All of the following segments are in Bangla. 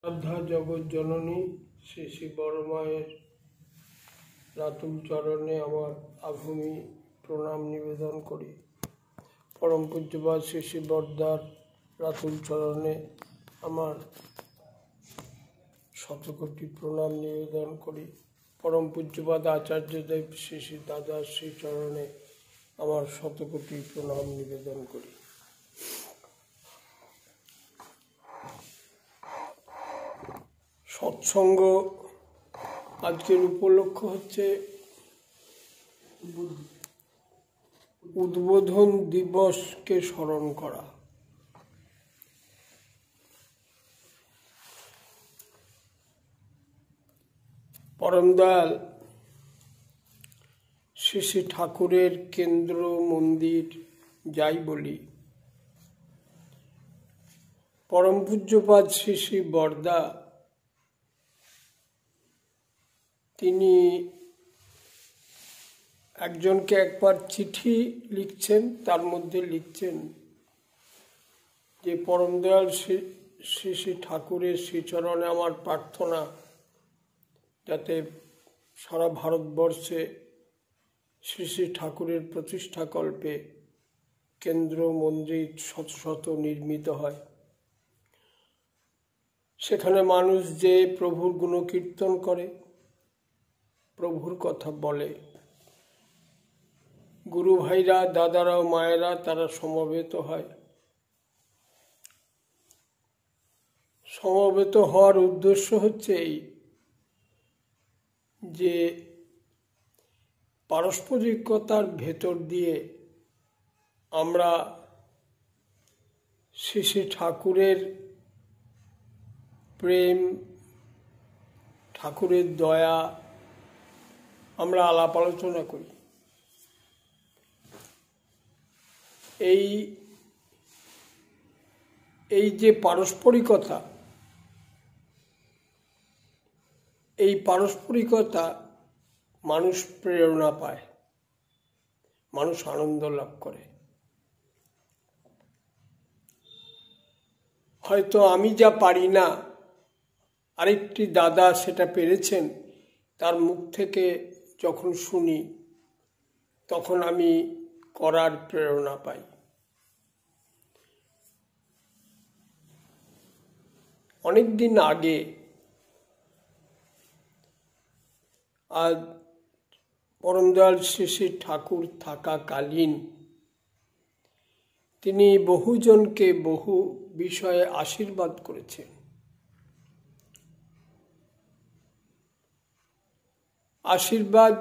শ্রদ্ধা জগৎ জননী শ্রী শ্রী বড় মায়ের রাতুল চরণে আমার আভূমি প্রণাম নিবেদন করি। পরম পূজ্যপাদ শ্রী শ্রী বড়দার রাতুল চরণে আমার শতকোটি প্রণাম নিবেদন করি। পরম পূজ্যপাদ আচার্যদেব শ্রী শ্রী দাদার শ্রী চরণে আমার শতকোটি প্রণাম নিবেদন করি। সৎসঙ্গ আজকের উপলক্ষ হচ্ছে উদ্বোধন দিবসকে স্মরণ করা। পরমদয়াল শ্রী শ্রী ঠাকুরের কেন্দ্র মন্দির যাই বলি, পরম পূজ্যপাদ শ্রী শ্রী বড়দা তিনি একজনকে একবার চিঠি লিখছেন, তার মধ্যে লিখছেন যে পরমদয়াল শ্রী শ্রী ঠাকুরের শ্রীচরণে আমার প্রার্থনা যাতে সারা ভারতবর্ষে শ্রী শ্রী ঠাকুরের প্রতিষ্ঠাকল্পে কেন্দ্র মন্দির শত শত নির্মিত হয়, সেখানে মানুষ যে প্রভুর গুণকীর্তন করে, প্রভুর কথা বলে, গুরু ভাইরা, দাদারা ও মায়েরা তারা সমবেত হয়। সমবেত হওয়ার উদ্দেশ্য হচ্ছে এই যে পারস্পরিকতার ভেতর দিয়ে আমরা শ্রী শ্রী ঠাকুরের প্রেম, ঠাকুরের দয়া আমরা আলাপ আলোচনা করি। এই যে পারস্পরিকতা, এই পারস্পরিকতা মানুষ প্রেরণা পায়, মানুষ আনন্দ লাভ করে। হয়তো আমি যা পারি না, আরেকটি দাদা সেটা পেরেছেন, তার মুখ থেকে যখন শুনি তখন আমি করার প্রেরণা পাই। অনেক দিন আগে, আজ পরমদয়াল শ্রী শ্রী ঠাকুর থাকাকালীন তিনি বহুজনকে বহু বিষয়ে আশীর্বাদ করেছেন। আশীর্বাদ,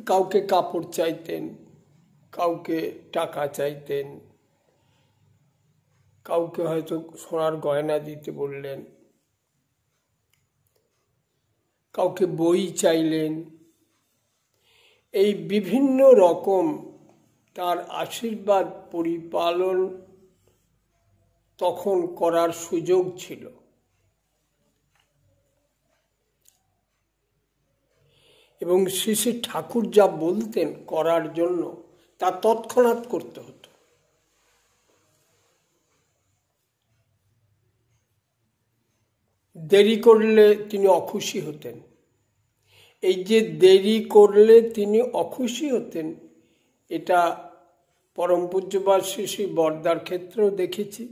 কাউকে কাপড় চাইতেন, কাউকে টাকা চাইতেন, কাউকে হয়তো সোনার গয়না দিতে বললেন, কাউকে বই চাইলেন। এই বিভিন্ন রকম তার আশীর্বাদ পরিপালন তখন করার সুযোগ ছিল। এবং শ্রী শ্রী ঠাকুর যা বলতেন করার জন্য তা তৎক্ষণাৎ করতে হতো। দেরি করলে তিনি অখুশি হতেন। এই যে দেরি করলে তিনি অখুশি হতেন, এটা পরম পূজ্যপাদ শ্রী শ্রী বড়দার ক্ষেত্রেও দেখেছি,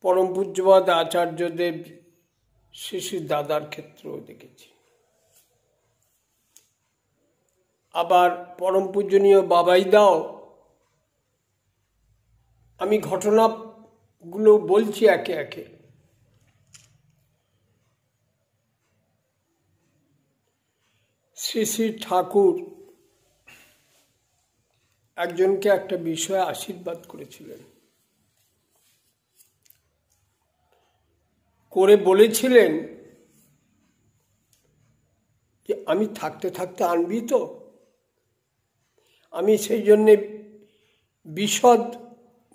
পরম পূজ্যপাদ আচার্যদেব শ্রী শ্রী দাদার ক্ষেত্রেও দেখেছি। আবার পরম পূজনীয় বাবাইদাও, আমি ঘটনাগুলো বলছি একে একে। শ্রী শ্রী ঠাকুর একজনকে একটা বিষয়ে আশীর্বাদ করেছিলেন, করে বলেছিলেন যে আমি থাকতে থাকতে আনবি তো। আমি সেই জন্যে বিশদ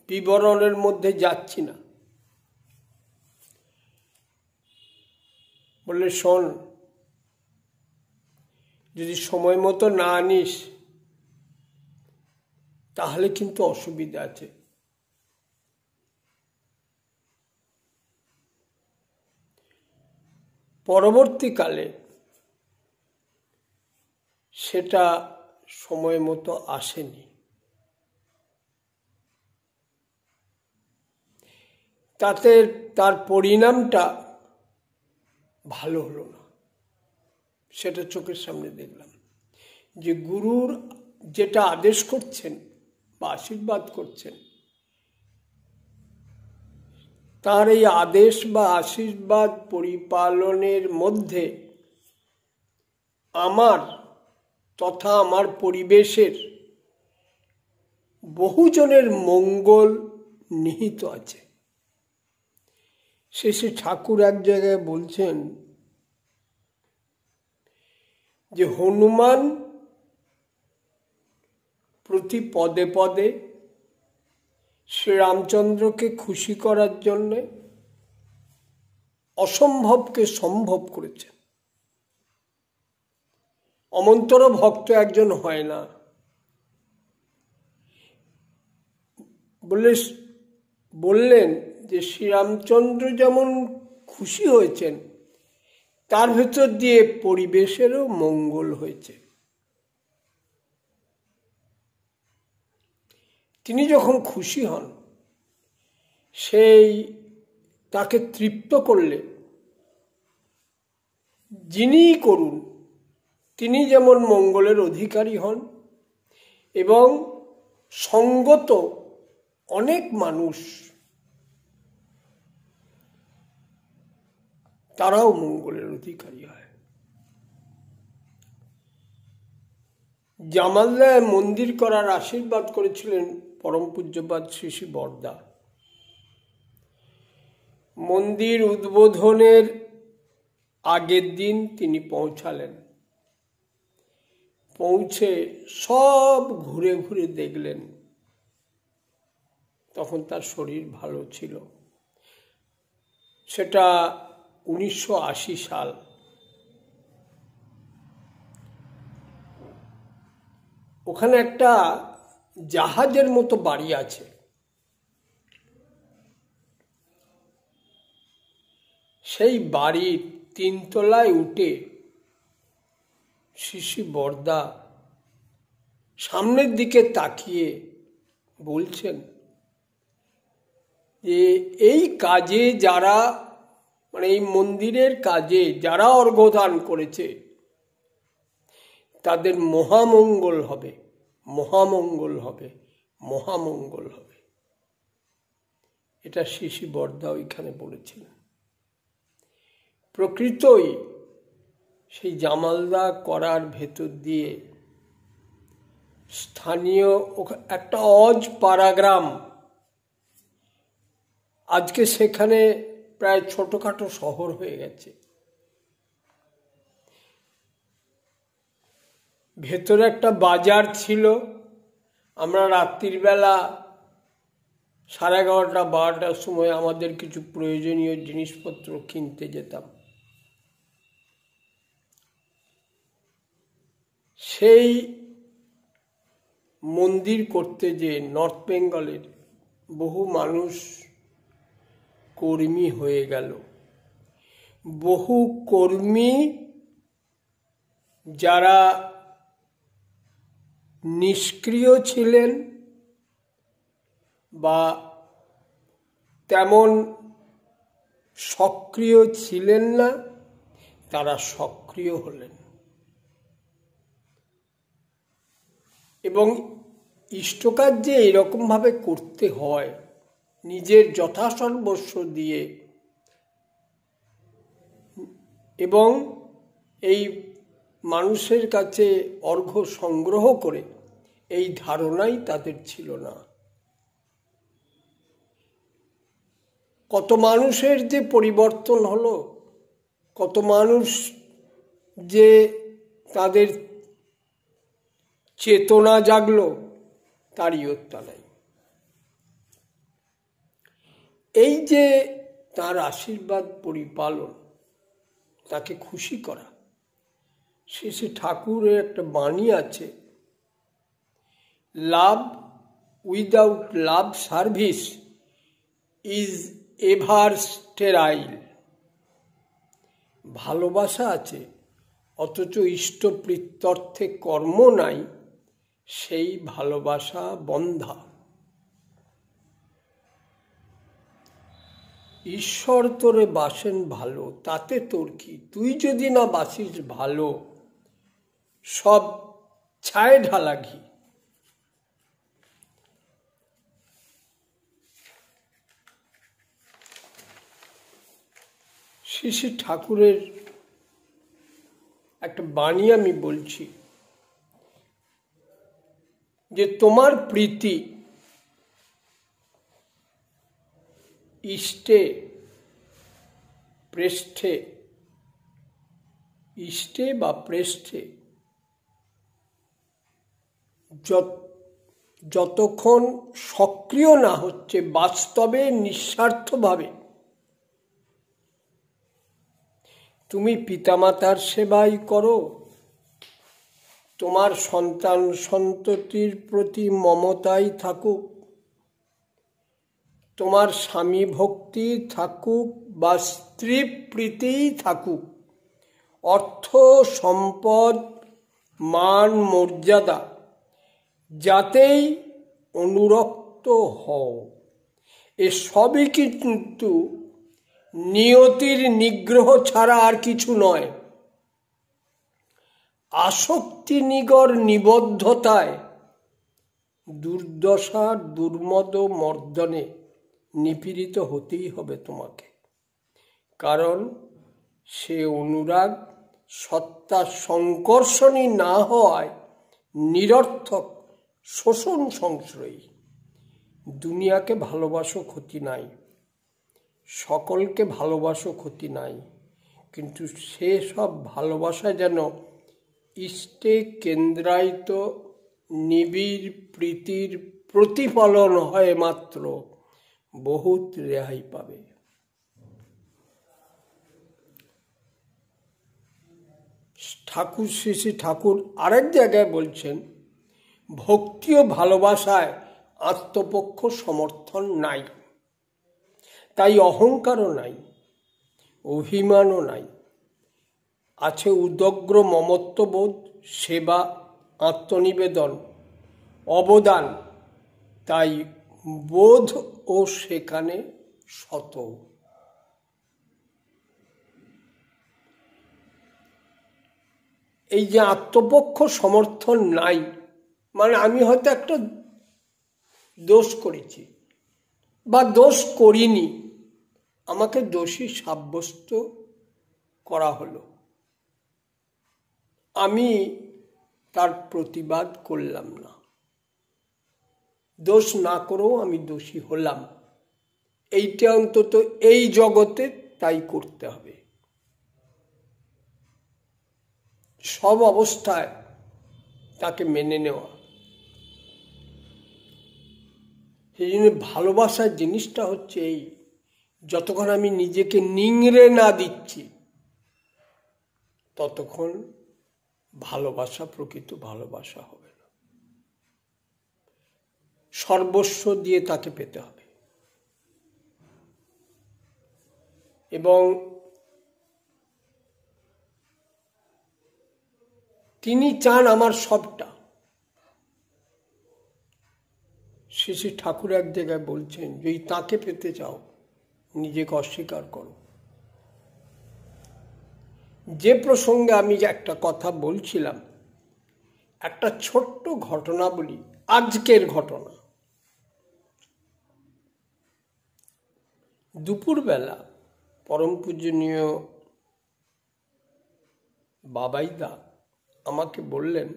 বিবরণের মধ্যে যাচ্ছি না। বললে, শোন, যদি সময় মতো না আনিস তাহলে কিন্তু অসুবিধা আছে। পরবর্তীকালে সেটা সময় মতো আসেনি। তাতে তার পরিণামটা ভালো হলো না, সেটা চোখের সামনে দেখলাম। যে গুরুর যেটা আদেশ করছেন বা আশীর্বাদ করছেন, তার এই আদেশ বা আশীর্বাদ পরিপালনের মধ্যে আমার তথা আমার পরিবেশের বহুজনের মঙ্গল নিহিত আছে। শ্রী ঠাকুর এক জায়গায় বলছেন যে হনুমান প্রতি পদে পদে শ্রীরামচন্দ্রকে খুশি করার জন্যে অসম্ভবকে সম্ভব করেছেন। অমন্তর ভক্ত একজন হয় না। বললেন যে শ্রীরামচন্দ্র যেমন খুশি হয়েছেন, তার ভেতর দিয়ে পরিবেশেরও মঙ্গল হয়েছে। তিনি যখন খুশি হন, সেই তাকে তৃপ্ত করলে যিনিই করুন তিনি যেমন মঙ্গলের অধিকারী হন এবং সঙ্গত অনেক মানুষ তারাও মঙ্গলের অধিকারী হয়। জামালদায় মন্দির করার আশীর্বাদ করেছিলেন পরম পূজ্যপাদ শ্রী শ্রী বরদা। মন্দির উদ্বোধনের আগের দিন তিনি পৌঁছালেন। পৌঁছে সব ঘুরে ঘুরে দেখলেন। তখন তার শরীর ভালো ছিল। সেটা 1980 সাল। ওখানে একটা জাহাজের মতো বাড়ি আছে। সেই বাড়ির 3 তলায় উঠে শ্রী শ্রী বরদা সামনের দিকে তাকিয়ে বলছেন যে এই কাজে যারা, মানে এই মন্দিরের কাজে যারা অর্ঘ্যদান করেছে তাদের মহামঙ্গল হবে, মহামঙ্গল হবে, মহামঙ্গল হবে। এটা শ্রী শ্রী বরদা ওইখানে বলেছিলেন। প্রকৃতই সেই জামালদা করার ভেতর দিয়ে স্থানীয় একটা অজ পাড়াগ্রাম, আজকে সেখানে প্রায় ছোটখাটো শহর হয়ে গেছে। ভেতরে একটা বাজার ছিল। আমরা রাত্রির বেলা 11:30-12টার সময় আমাদের কিছু প্রয়োজনীয় জিনিসপত্র কিনতে যেতাম। সেই মন্দির করতে যে নর্থ বেঙ্গলের বহু মানুষ কর্মী হয়ে গেল। বহু কর্মী যারা নিষ্ক্রিয় ছিলেন বা তেমন সক্রিয় ছিলেন না, তারা সক্রিয় হলেন এবং ইষ্টকাজ যে এরকমভাবে করতে হয়, নিজের যথাসর্বস্ব দিয়ে এবং এই মানুষের কাছে অর্ঘ্য সংগ্রহ করে, এই ধারণাই তাদের ছিল না। কত মানুষের যে পরিবর্তন হলো, কত মানুষ যে তাদের চেতনা জাগলো, তারই ইয়ত্তা নাই। এই যে তার আশীর্বাদ পরিপালন, তাকে খুশি করা, শ্রী শ্রী ঠাকুরের একটা বাণী আছে, love without love service is ever sterile. ভালোবাসা আছে অথচ ইষ্ট প্রীত্যর্থে কর্ম নাই, সেই ভালোবাসা বন্ধা। ঈশ্বর তোরে বাসেন ভালো, তাতে তোর কি? তুই যদি না বাসিস ভালো, সব ছায় ঢালা ঘি। শ্রী শ্রী ঠাকুরের একটা বাণী আমি বলছি যে তোমার প্রীতি ইষ্টে পৃষ্ঠে, ইষ্টে বা পৃষ্ঠে যতক্ষণ সক্রিয় না হচ্ছে, বাস্তবে নিঃস্বার্থভাবে তুমি পিতামাতার সেবাই করো, তোমার সন্তান সন্ততির প্রতি মমতাই থাকুক, তোমার স্বামী ভক্তি থাকুক বা স্ত্রী প্রীতিই থাকুক, অর্থ সম্পদ মান মর্যাদা যাতেই অনুরক্ত হও, এসবই কিন্তু নিয়তির নিগ্রহ ছাড়া আর কিছু নয়। আসক্তি নিগর নিবদ্ধতায় দুর্দশা দুর্মদ মর্দনে নিপীড়িত হতেই হবে তোমাকে, কারণ সে অনুরাগ সত্তা সংকর্ষণী না হওয়ায় নিরর্থক শোষণ সংশ্রয়ী। দুনিয়াকে ভালোবাসো, ক্ষতি নাই, সকলকে ভালোবাসো, ক্ষতি নাই, কিন্তু সে সব ভালোবাসা যেন ইষ্টে কেন্দ্রায়িত নিবিড় প্রীতির প্রতিফলন হয় মাত্র, বহুত রেহাই পাবে। ঠাকুর শ্রী শ্রী ঠাকুর আরেক জায়গায় বলছেন, ভক্তি ও ভালোবাসায় আত্মপক্ষ সমর্থন নাই, তাই অহংকারও নাই, অভিমানও নাই, আছে উদগ্র মমত্ববোধ, সেবা, আত্মনিবেদন, অবদান, তাই বোধ ও সেখানে শত। এই যে আত্মপক্ষ সমর্থন নাই, মানে আমি হয়তো একটা দোষ করেছি বা দোষ করিনি, আমাকে দোষী সাব্যস্ত করা হলো, আমি তার প্রতিবাদ করলাম না, দোষ না করেও আমি দোষী হলাম, এইটা অন্তত এই জগতে তাই করতে হবে। সব অবস্থায় তাকে মেনে নেওয়া। সেই জন্য ভালোবাসার জিনিসটা হচ্ছে এই, যতক্ষণ আমি নিজেকে নিংড়ে না দিচ্ছি ততক্ষণ ভালোবাসা প্রকৃত ভালোবাসা হবে না। সর্বস্ব দিয়ে তাকে পেতে হবে এবং তিনি চান আমার সবটা। শ্রী শ্রী ঠাকুর এক জায়গায় বলছেন, যদি তাকে পেতে চাও নিজেকে অস্বীকার করো। যে প্রসঙ্গে আমি একটা কথা বলছিলাম, একটা ছোট্ট ঘটনা বলি, আজকের ঘটনা। দুপুরবেলা পরম পূজনীয় বাবাইদা আমাকে বললেন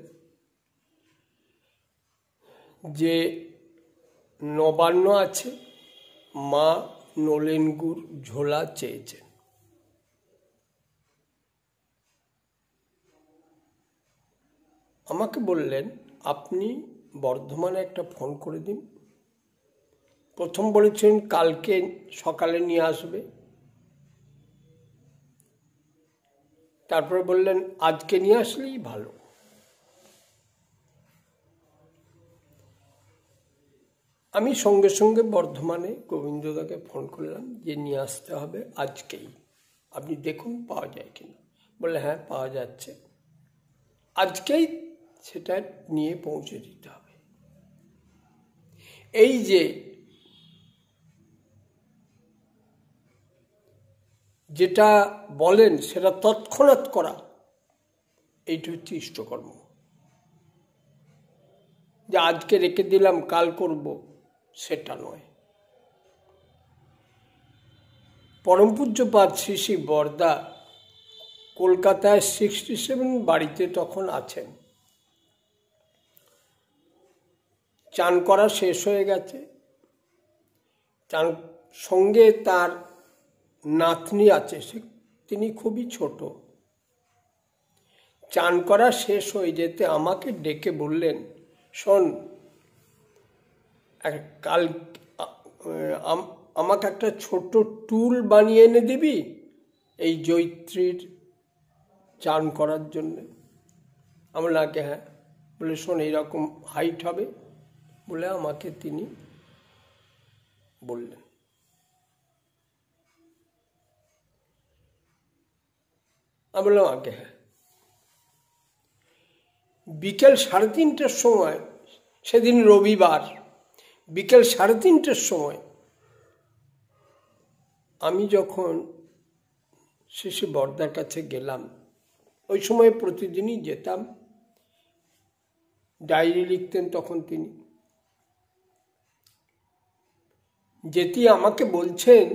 যে নবান্ন আছে, মা নলেন গুড় ঝোলা চেয়েছেন। আমাকে বললেন আপনি বর্ধমানে একটা ফোন করে দিন। প্রথম বলেছেন কালকে সকালে নিয়ে আসবে, তারপরে বললেন আজকে নিয়ে আসলেই ভালো। আমি সঙ্গে সঙ্গে বর্ধমানে গোবিন্দদাকে ফোন করলাম যে নিয়ে আসতে হবে আজকেই, আপনি দেখুন পাওয়া যায় কিনা। বলে হ্যাঁ পাওয়া যাচ্ছে, আজকেই সেটা নিয়ে পৌঁছে দিতে হবে। এই যে যেটা বলেন সেটা তৎক্ষণাৎ করা, এইটা হচ্ছে ইষ্টকর্ম। যে আজকে রেখে দিলাম কাল করব, সেটা নয়। পরম পূজ্যপাদ শ্রী শ্রী বরদা কলকাতায় 67 বাড়িতে তখন আছেন। চান করা শেষ হয়ে গেছে, চান সঙ্গে তার নাতনি আছে, তিনি খুবই ছোট। চান করা শেষ হয়ে যেতে আমাকে ডেকে বললেন, শোন, কাল আমাকে একটা ছোট টুল বানিয়ে এনে দিবি এই জৈত্রীর চান করার জন্যে। আমার লাগে হ্যাঁ। বলে শোন, এইরকম হাইট হবে বলে আমাকে তিনি বললেন। আমি বললাম আগে হ্যাঁ। বিকেল 3:30টার সময়, সেদিন রবিবার, বিকেল 3:30টার সময় আমি যখন শ্রী বরদার কাছে গেলাম, ওই সময় প্রতিদিনই যেতাম, ডায়েরি লিখতেন তখন তিনি। যেটি আমাকে বলছেন,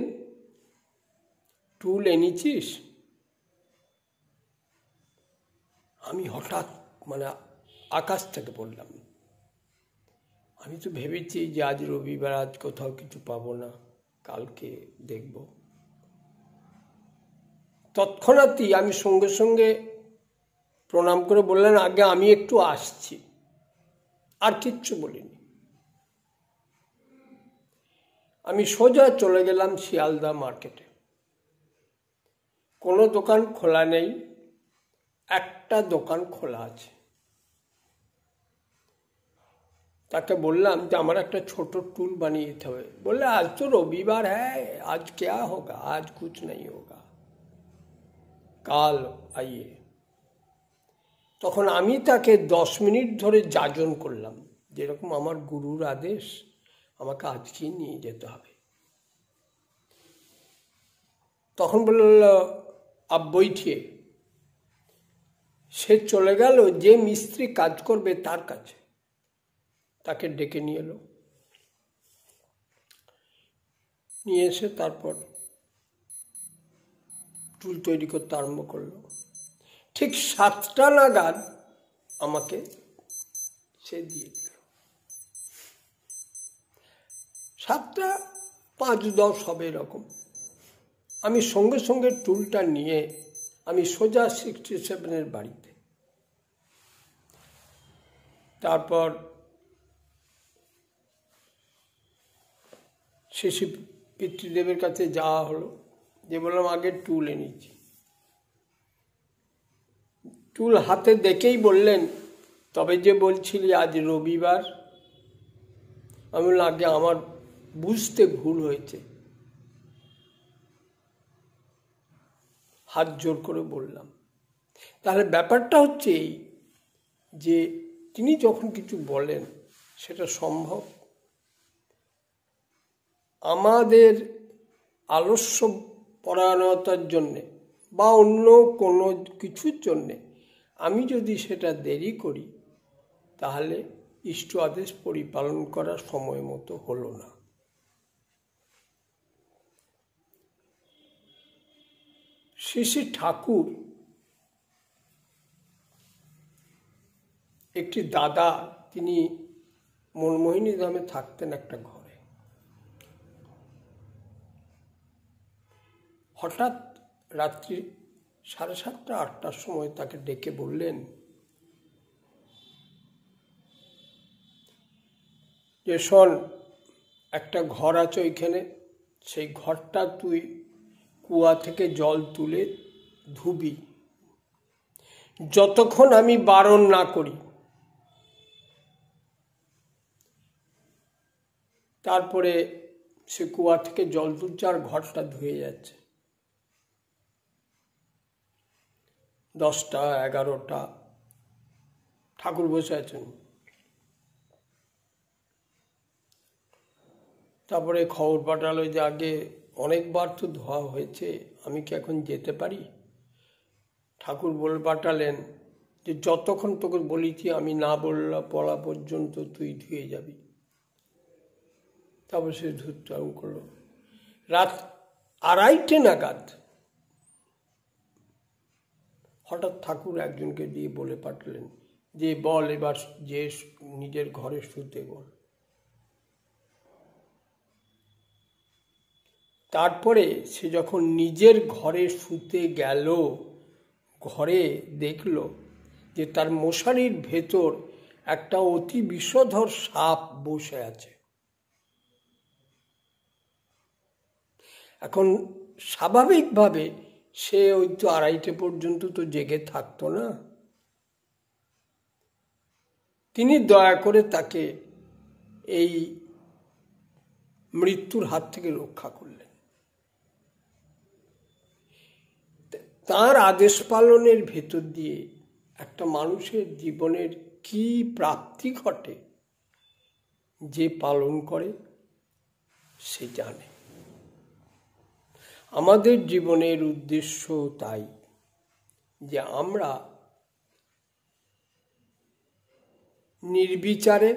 টুল এনেছিস? আমি হঠাৎ আকাশ থেকে পড়লাম। আমি তো ভেবেছি যে আজ রবিবার, আজ কোথাও কিছু পাবো না, কালকে দেখব। তৎক্ষণাৎই আমি সঙ্গে সঙ্গে প্রণাম করে বললেন, আগে আমি একটু আসছি। আর কিচ্ছু বলিনি। আমি সোজা চলে গেলাম শিয়ালদা মার্কেটে। কোনো দোকান খোলা নেই, একটা দোকান খোলা আছে। তাকে বললাম যে আমার একটা ছোট টুল বানিয়ে দিতে হবে। বললে আজ তো রবিবার হ্যাঁ, आज क्या होगा, आज कुछ नहीं होगा, কাল আইয়ে। তখন আমি তাকে 10 মিনিট ধরে যাজন করলাম, যেরকম আমার গুরুর আদেশ, আমাকে আজকেই নিয়ে যেতে হবে। তখন বলল আব বৈঠিয়ে। সে চলে গেল যে মিস্ত্রি কাজ করবে তার কাছে, তাকে ডেকে নিয়ে এলো। নিয়ে এসে তারপর টুল তৈরি করতে আরম্ভ করলো। ঠিক 7টা নাগাদ আমাকে সে দিয়ে দিল। 7টা 5-10 হবে এরকম। আমি সঙ্গে সঙ্গে টুলটা নিয়ে আমি সোজা 67-এর বাড়িতে। তারপর শিশু পিতৃদেবের কাছে যাওয়া হলো, যে বললাম আগে টুল এনেছি। টুল হাতে দেখেই বললেন, তবে যে বলছিলি আজ রবিবার। আমি বললাম আগে আমার বুঝতে ভুল হয়েছে। হাত জোর করে বললাম। তাহলে ব্যাপারটা হচ্ছে এই যে তিনি যখন কিছু বলেন সেটা সম্ভব। আমাদের আলস্য পরায়ণতার জন্যে বা অন্য কোনো কিছুর জন্যে আমি যদি সেটা দেরি করি, তাহলে ইষ্ট আদেশ পরিপালন করার সময় মতো হলো না। শ্রী শ্রী ঠাকুর একটি দাদা, তিনি মনমোহিনী ধামে থাকতেন একটা ঘরে। হঠাৎ রাত্রি 7:30-8টার সময় তাকে ডেকে বললেন যে শোন, একটা ঘর আছে ওইখানে, সেই ঘরটা তুই কুয়া থেকে জল তুলে ধুবি, যতক্ষণ আমি বারণ না করি। তারপরে সে কুয়া থেকে জল তুলছে আর ঘরটা ধুয়ে যাচ্ছে। 10টা 11টা ঠাকুর বসে আছেন। তারপরে খবর পাঠালো যে আগে অনেকবার তো ধোয়া হয়েছে, আমি কি এখন যেতে পারি? ঠাকুর বলে পাঠালেন যে যতক্ষণ তোকে বলেছি আমি না বলা পর্যন্ত তুই ধুয়ে যাবি। তারপর সে ধুতে আরম্ভ করলো। রাত 2:30 নাগাদ হঠাৎ ঠাকুর একজনকে দিয়ে বলে পাঠালেন যে বল এবার যে নিজের ঘরে শুতে বল। তারপরে সে যখন নিজের ঘরে শুতে গেল, ঘরে দেখল যে তার মশারির ভেতর একটা অতি বিষধর সাপ বসে আছে। এখন স্বাভাবিকভাবে সে ওই তো 2:30 পর্যন্ত তো জেগে থাকতো না। তিনি দয়া করে তাকে এই মৃত্যুর হাত থেকে রক্ষা করলেন। তার আদেশ পালনের ভেতর দিয়ে একটা মানুষের জীবনের কি প্রাপ্তি ঘটে যে পালন করে সে জানে। আমাদের জীবনের উদ্দেশ্য তাই যে আমরা নির্বিচারে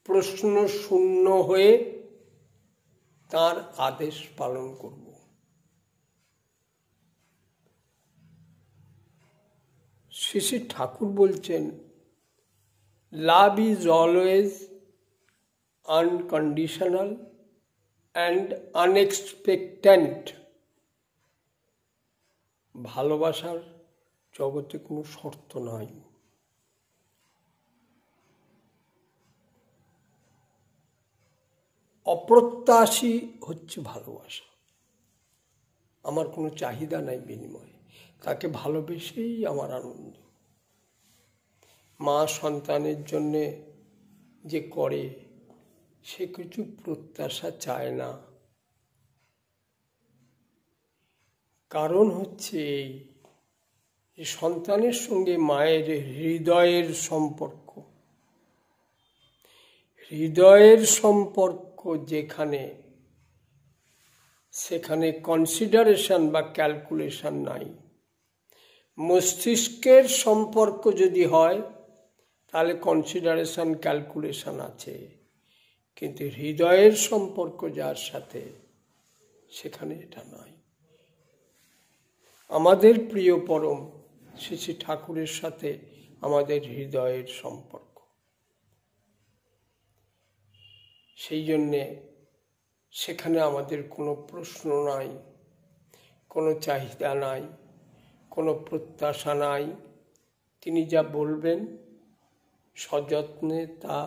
প্রশ্ন শূন্য হয়ে তার আদেশ পালন করব। শ্রী শ্রী ঠাকুর বলছেন, love is always unconditional and unexpectant. ভালোবাসার জগতে কোনো শর্ত নাই। অপ্রত্যাশী হচ্ছে ভালোবাসা। আমার কোনো চাহিদা নাই বিনিময়ে, তাকে ভালোবেসেই আমার আনন্দ। মা সন্তানের জন্যে যে করে সে কিছু প্রত্যাশা চায় না। কারণ হচ্ছে এই যে সন্তানের সঙ্গে মায়ের হৃদয়ের সম্পর্ক, হৃদয়ের সম্পর্ক যেখানে, সেখানে কনসিডারেশন বা ক্যালকুলেশন নাই। মস্তিষ্কের সম্পর্ক যদি হয় তাহলে কনসিডারেশন ক্যালকুলেশন আছে, কিন্তু হৃদয়ের সম্পর্ক যার সাথে সেখানে এটা নাই। আমাদের প্রিয় পরম শ্রী শ্রী ঠাকুরের সাথে আমাদের হৃদয়ের সম্পর্ক। সেই জন্যে সেখানে আমাদের কোনো প্রশ্ন নাই, কোনো চাহিদা নাই, কোনো প্রত্যাশা নাই। তিনি যা বলবেন সযত্নে তা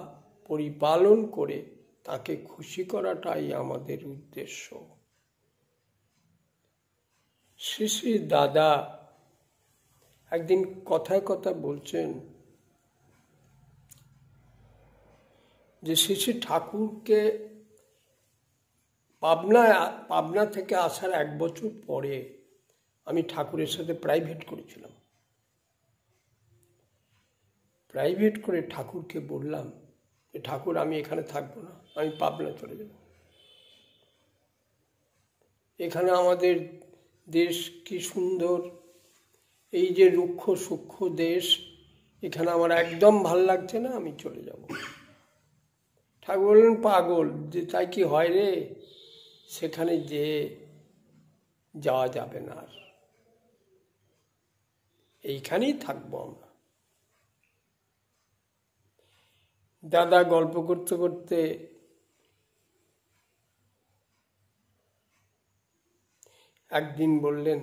পরিপালন করে তাকে খুশি করাটাই আমাদের উদ্দেশ্য। শ্রী শ্রী দাদা একদিন কথায় কথা বলছেন যে শ্রী শ্রী ঠাকুরকে পাবনা থেকে আসার 1 বছর পরে আমি ঠাকুরের সাথে প্রাইভেট করেছিলাম। প্রাইভেট করে ঠাকুরকে বললাম যে ঠাকুর আমি এখানে থাকবো না, আমি পাবনা চলে যাব। এখানে আমাদের দেশ কি সুন্দর, এই যে রুক্ষ সূক্ষ্ম দেশ, এখানে আমার একদম ভাল লাগছে না, আমি চলে যাব। ঠাকুর বললেন পাগল, যে তাই কি হয় রে, সেখানে যে যাওয়া যাবে না, আর এইখানেই থাকবো আমরা। দাদা গল্প করতে করতে একদিন বললেন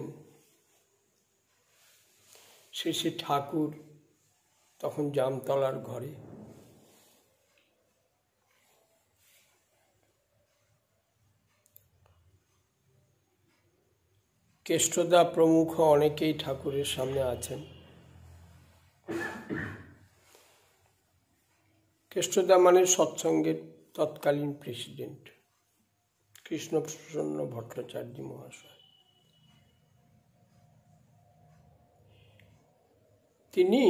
শ্রী শ্রী ঠাকুর তখন জামতলার ঘরে। কেষ্টদা প্রমুখ অনেকেই ঠাকুরের সামনে আছেন। কেষ্টদা মানে সৎসঙ্গের তৎকালীন প্রেসিডেন্ট কৃষ্ণপ্রসন্ন ভট্টাচার্য মহাশয়। তিনি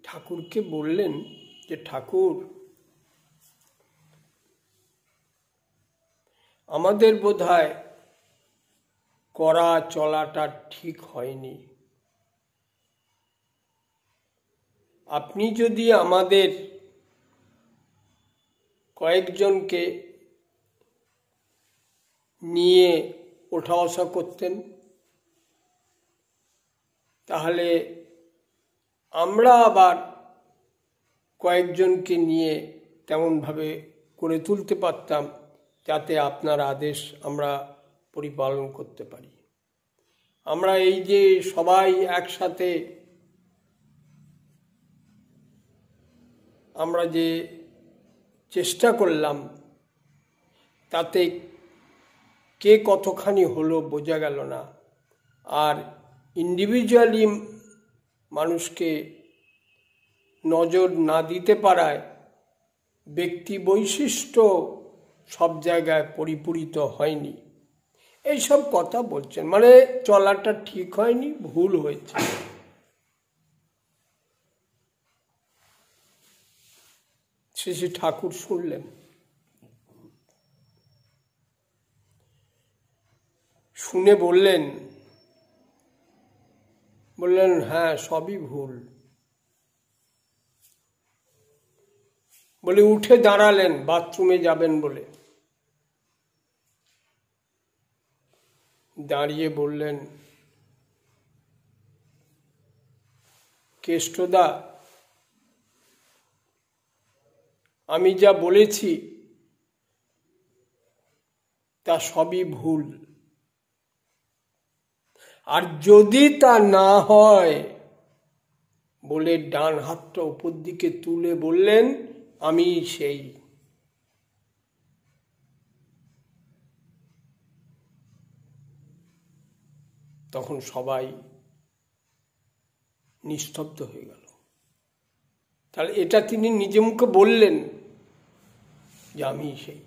ঠাকুরকে বললেন যে ঠাকুর, আমাদের বোধহয় করা চলাটা ঠিক হয়নি। আপনি যদি আমাদের কয়েকজনকে নিয়ে ওঠা বসা করতেন, তাহলে আমরা আবার কয়েকজনকে নিয়ে তেমনভাবে করে তুলতে পারতাম যাতে আপনার আদেশ আমরা পরিপালন করতে পারি। আমরা এই যে সবাই একসাথে আমরা যে চেষ্টা করলাম, তাতে কে কতখানি হলো বোঝা গেল না। আর ইন্ডিভিজুয়ালি মানুষকে নজর না দিতে পারায় ব্যক্তি বৈশিষ্ট্য সব জায়গায় পরিপূরিত হয়নি, এইসব কথা বলছেন। মানে চলাটা ঠিক হয়নি, ভুল হয়েছে। শ্রী শ্রী ঠাকুর শুনলেন, শুনে বললেন হ্যাঁ, সবই ভুল। বলে উঠে দাঁড়ালেন বাথরুমে যাবেন বলে। দাঁড়িয়ে বললেন, কেষ্টদা, আমি যা বলেছি তা সবই ভুল। আর যদি তা না হয়, বলে ডান হাতটা উপর দিকে তুলে বললেন, আমি সেই। তখন সবাই নিস্তব্ধ হয়ে গেল। তাহলে এটা তিনি নিজে মুখে বললেন যে আমি সেই।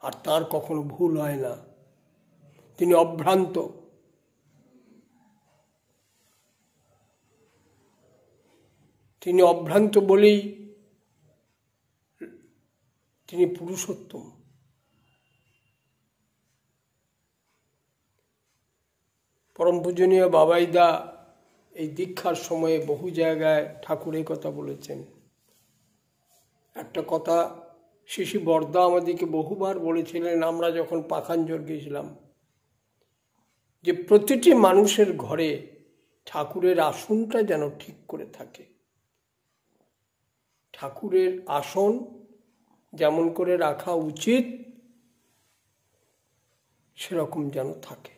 আর তার কখনো ভুল হয় না, তিনি অভ্রান্ত। তিনি অভ্রান্ত বলেই তিনি পুরুষোত্তম। পরম পূজনীয় বাবাইদা এই দীক্ষার সময়ে বহু জায়গায় ঠাকুরের কথা বলেছেন। একটা কথা শিশি বর্দা আমাদেরকে বহুবার বলেছিলেন আমরা যখন পাখানজোর গেছিলাম, যে প্রতিটি মানুষের ঘরে ঠাকুরের আসনটা যেন ঠিক করে থাকে। ঠাকুরের আসন যেমন করে রাখা উচিত সেরকম যেন থাকে।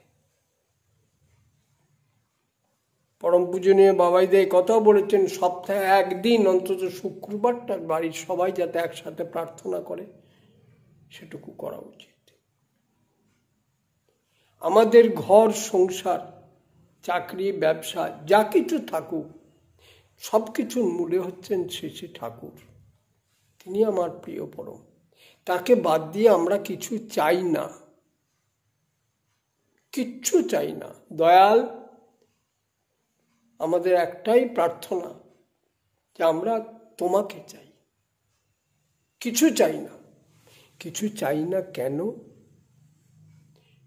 পরম পূজনীয় বাবাইদা এই কথাও বলেছেন, সপ্তাহে একদিন অন্তত শুক্রবারটা বাড়ির সবাই যাতে একসাথে প্রার্থনা করে, সেটুকু করা উচিত। আমাদের ঘর সংসার, চাকরি, ব্যবসা যা কিছু থাকুক, সব কিছুর মূলে হচ্ছেন শ্রী শ্রী ঠাকুর। তিনি আমার প্রিয় পরম। তাকে বাদ দিয়ে আমরা কিছু চাই না, কিচ্ছু চাই না। দয়াল, আমাদের একটাই প্রার্থনা যে আমরা তোমাকে চাই, কিছু চাই না। কিছু চাই না কেন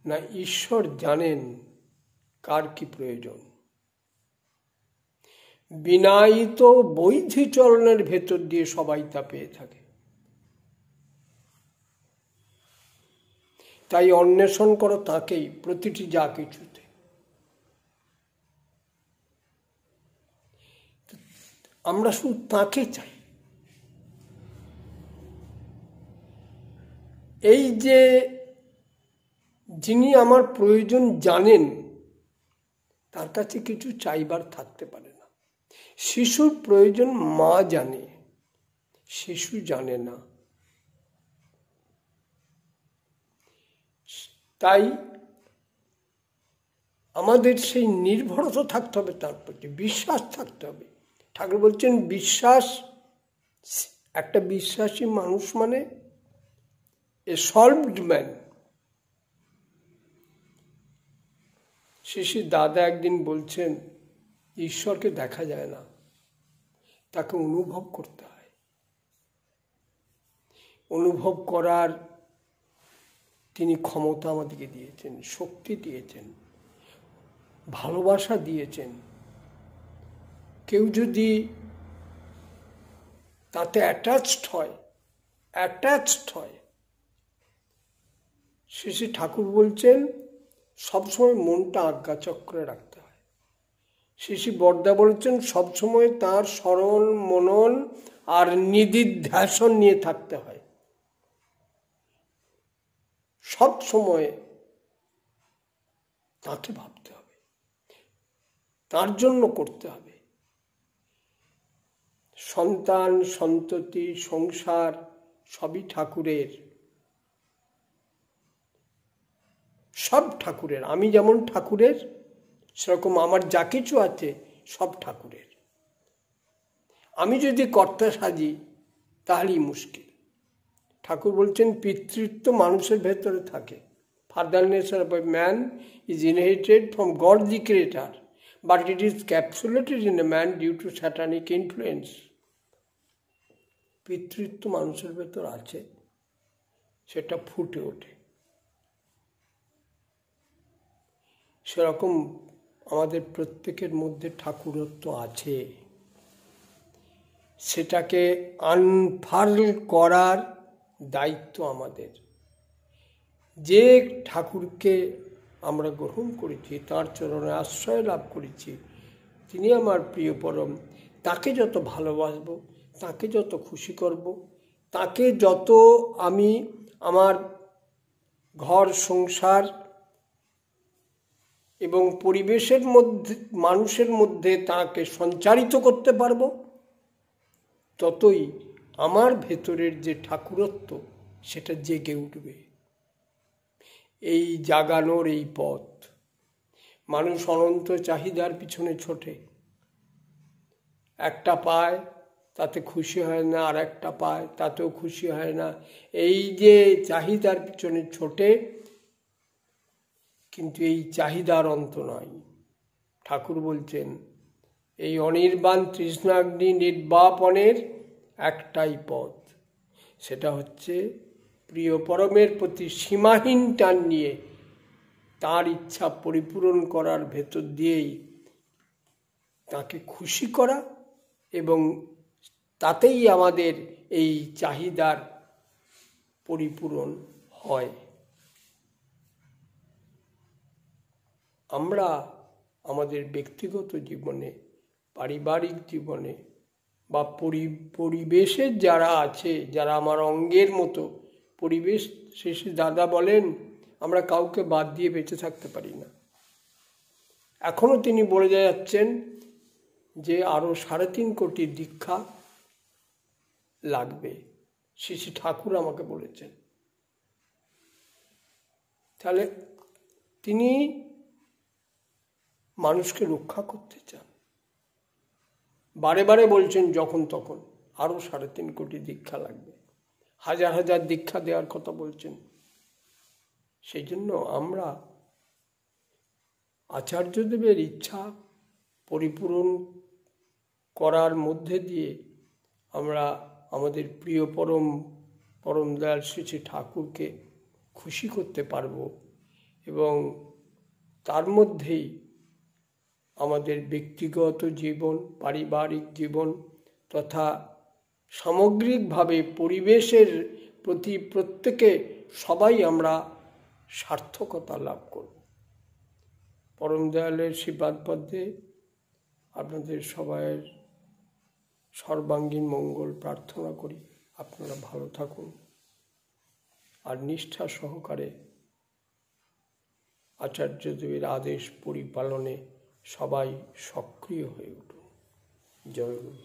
না, ঈশ্বর জানেন কার কি প্রয়োজন। বিনায়িত বৈধি চরণের ভেতর দিয়ে সবাই তা পেয়ে থাকে। তাই অন্বেষণ করো তাকেই প্রতিটি যা কিছুতে। আমরা শুধু তাকে চাই। এই যে যিনি আমার প্রয়োজন জানেন, তার কাছে কিছু চাইবার থাকতে পারে না। শিশুর প্রয়োজন মা জানে, শিশু জানে না। তাই আমাদের সেই নির্ভরতা থাকতে হবে, তার প্রতি বিশ্বাস থাকতে হবে। ঠাকুর বলছেন বিশ্বাস, একটা বিশ্বাসী মানুষ মানে এ সলভড ম্যান। শ্রী শ্রী দাদা একদিন বলছেন, ঈশ্বরকে দেখা যায় না, তাকে অনুভব করতে হয়। অনুভব করার তিনি ক্ষমতা আমাদেরকে দিয়েছেন, শক্তি দিয়েছেন, ভালোবাসা দিয়েছেন। কেউ যদি তাতে অ্যাটাচড হয়, শ্রী শ্রী ঠাকুর বলছেন সবসময় মনটা আজ্ঞাচক্রে রাখতে হয়। শ্রী শ্রী বরদা বলছেন সবসময় তার স্মরণ মনন আর নিদিধ্যাসন নিয়ে থাকতে হয়। সব সময় তাকে ভাবতে হবে, তার জন্য করতে হবে। সন্তান সন্ততি সংসার সবই ঠাকুরের, সব ঠাকুরের। আমি যেমন ঠাকুরের, সেরকম আমার যা কিছু আছে সব ঠাকুরের। আমি যদি কর্তা সাজি তাহলেই মুশকিল। ঠাকুর বলছেন পিতৃত্ব মানুষের ভেতরে থাকে। Fatherliness of a man is inherited from God the Creator, but it is capsulated in a man due to satanic influence. পিতৃত্ব মানুষের ভেতর আছে, সেটা ফুটে ওঠে। সেরকম আমাদের প্রত্যেকের মধ্যে ঠাকুরত্ব আছে, সেটাকে আনফার্ল করার দায়িত্ব আমাদের। যে ঠাকুরকে আমরা গ্রহণ করেছি, তাঁর চরণে আশ্রয় লাভ করেছি, তিনি আমার প্রিয় পরম, তাকে যত ভালোবাসবো, তাকে যত খুশি করব, তাকে যত আমি আমার ঘর সংসার এবং পরিবেশের মধ্যে মানুষের মধ্যে তাকে সঞ্চারিত করতে পারবো, ততই আমার ভেতরের যে ঠাকুরত্ব সেটা জেগে উঠবে। এই জাগানোর এই পথ। মানুষ অনন্ত চাহিদার পিছনে ছোটে, একটা পায় তাতে খুশি হয় না, আর একটা পায় তাতেও খুশি হয় না। এই যে চাহিদার পিছনে ছোটে, কিন্তু এই চাহিদার অন্ত নয়। ঠাকুর বলছেন এই অনির্বাণ তৃষ্ণাগ্নি নির্বাপনের একটাই পথ, সেটা হচ্ছে প্রিয় পরমের প্রতি সীমাহীন টান নিয়ে তার ইচ্ছা পরিপূরণ করার ভেতর দিয়েই তাকে খুশি করা, এবং তাতেই আমাদের এই চাহিদার পরিপূরণ হয়। আমরা আমাদের ব্যক্তিগত জীবনে, পারিবারিক জীবনে বা পরিবেশের যারা আছে, যারা আমার অঙ্গের মতো পরিবেশ, শেষে দাদা বলেন আমরা কাউকে বাদ দিয়ে বেঁচে থাকতে পারি না। এখনও তিনি বলে যাচ্ছেন যে আরও 3.5 কোটি দীক্ষা লাগবে, শ্রী শ্রী ঠাকুর আমাকে বলেছেন। তাহলে তিনি মানুষকে রক্ষা করতে চান, বারে বারে বলছেন যখন তখন আরও 3.5 কোটি দীক্ষা লাগবে, হাজার হাজার দীক্ষা দেওয়ার কথা বলছেন। সেই জন্য আমরা আচার্যদেবের ইচ্ছা পরিপূরণ করার মধ্যে দিয়ে আমরা আমাদের প্রিয় পরম দয়াল শ্রী শ্রী ঠাকুরকে খুশি করতে পারব, এবং তার মধ্যেই আমাদের ব্যক্তিগত জীবন, পারিবারিক জীবন তথা সামগ্রিকভাবে পরিবেশের প্রতি প্রত্যেকে সবাই আমরা সার্থকতা লাভ করব। পরম দয়ালের আশীর্বাদ পদ্মে আপনাদের সবাইয়ের সর্বাঙ্গীন মঙ্গল প্রার্থনা করি। আপনারা ভালো থাকুন আর নিষ্ঠা সহকারে আচার্যদেবের আদেশ পরিপালনে সবাই সক্রিয় হয়ে উঠুন। জয় গুরু।